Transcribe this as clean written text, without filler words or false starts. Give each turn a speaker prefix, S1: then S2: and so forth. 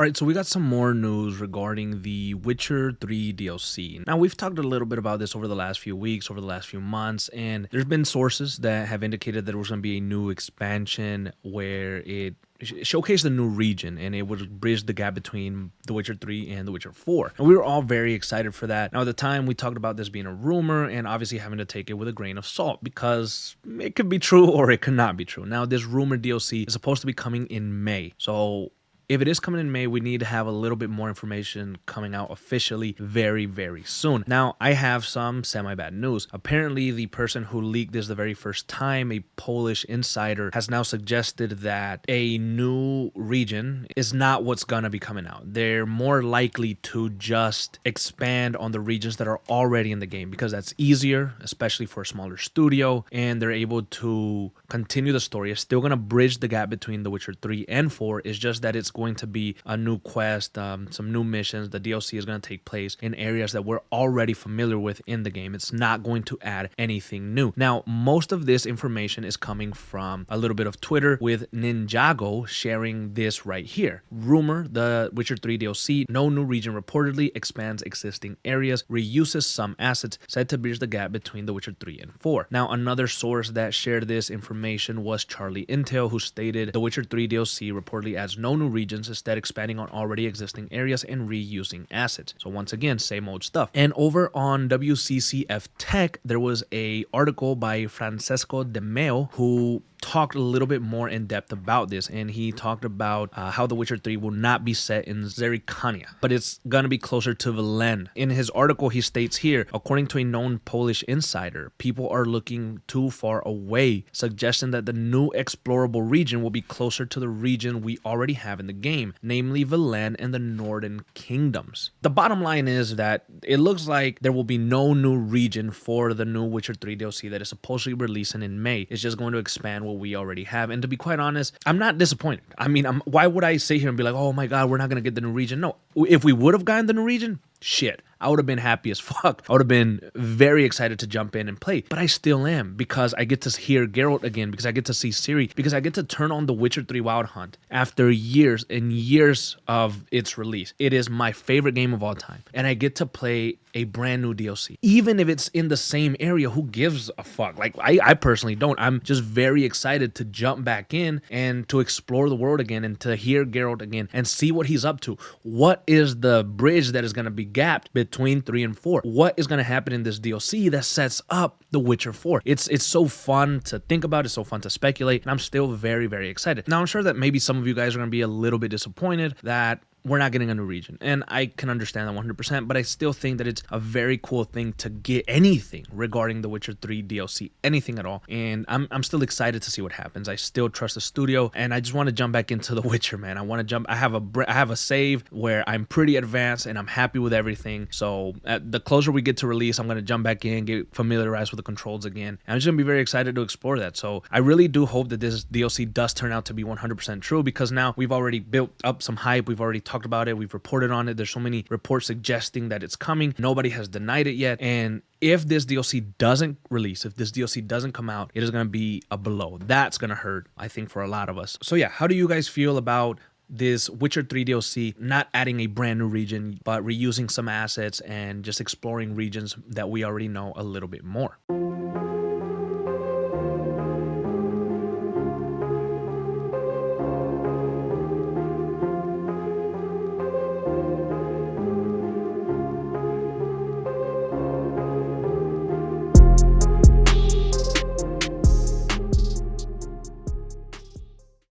S1: All right, so we got some more news regarding the Witcher 3 DLC. Now, we've talked a little bit about this over the last few weeks, over the last few months, and there's been sources that have indicated that there was going to be a new expansion where it showcased a new region and it would bridge the gap between The Witcher 3 and The Witcher 4. And we were all very excited for that. Now, at the time, we talked about this being a rumor and obviously having to take it with a grain of salt because it could be true or it could not be true. Now, this rumored DLC is supposed to be coming in May. So if it is coming in May, we need to have a little bit more information coming out officially very, very soon. Now, I have some semi-bad news. Apparently, the person who leaked this the very first time, a Polish insider, has now suggested that a new region is not what's gonna be coming out. They're more likely to just expand on the regions that are already in the game because that's easier, especially for a smaller studio, and they're able to continue the story. It's still gonna bridge the gap between The Witcher 3 and 4. It's just that it's going to be a new quest, some new missions. The DLC is going to take place in areas that we're already familiar with in the game. It's not going to add anything new. Now, most of this information is coming from a little bit of Twitter with Ninjago sharing this right here. Rumor, the Witcher 3 DLC, no new region reportedly, expands existing areas, reuses some assets, said to bridge the gap between The Witcher 3 and 4. Now, another source that shared this information was Charlie Intel, who stated The Witcher 3 DLC reportedly adds no new regions, instead expanding on already existing areas and reusing assets. So once again, same old stuff. And over on WCCF Tech, there was a article by Francesco De Meo who talked a little bit more in depth about this, and he talked about how The Witcher 3 will not be set in Zerikania, but it's gonna be closer to Velen. In his article, he states here, according to a known Polish insider, people are looking too far away, suggesting that the new explorable region will be closer to the region we already have in the game, namely Velen and the Northern Kingdoms. The bottom line is that it looks like there will be no new region for the new Witcher 3 DLC that is supposedly releasing in May. It's just going to expand what we already have. And to be quite honest, I'm not disappointed. I mean, why would I sit here and be like, oh my God, we're not going to get the new region? No, if we would have gotten the new region, shit, I would have been happy as fuck. I would have been very excited to jump in and play, but I still am because I get to hear Geralt again, because I get to see Ciri, because I get to turn on The Witcher 3 Wild Hunt after years and years of its release. It is my favorite game of all time, and I get to play a brand new DLC. Even if it's in the same area, who gives a fuck? Like, I personally don't. I'm just very excited to jump back in and to explore the world again and to hear Geralt again and see what he's up to. What is the bridge that is going to be gapped between 3 and 4? What is going to happen in this DLC that sets up The Witcher 4? It's so fun to think about. It's so fun to speculate, and I'm still very, very excited. Now, I'm sure that maybe some of you guys are going to be a little bit disappointed that we're not getting a new region, and I can understand that 100%, but I still think that it's a very cool thing to get anything regarding The Witcher 3 DLC, anything at all, and I'm still excited to see what happens. I still trust the studio, and I just want to jump back into The Witcher, man. I want to jump. I have a save where I'm pretty advanced, and I'm happy with everything, so at the closer we get to release, I'm going to jump back in, get familiarized with the controls again, and I'm just going to be very excited to explore that. So I really do hope that this DLC does turn out to be 100% true, because now we've already built up some hype. We've already talked about it, we've reported on it, there's so many reports suggesting that it's coming, nobody has denied it yet, and if this DLC doesn't release, if this DLC doesn't come out, it is going to be a blow. That's going to hurt, I think, for a lot of us. So yeah, how do you guys feel about this Witcher 3 DLC not adding a brand new region, but reusing some assets and just exploring regions that we already know a little bit more?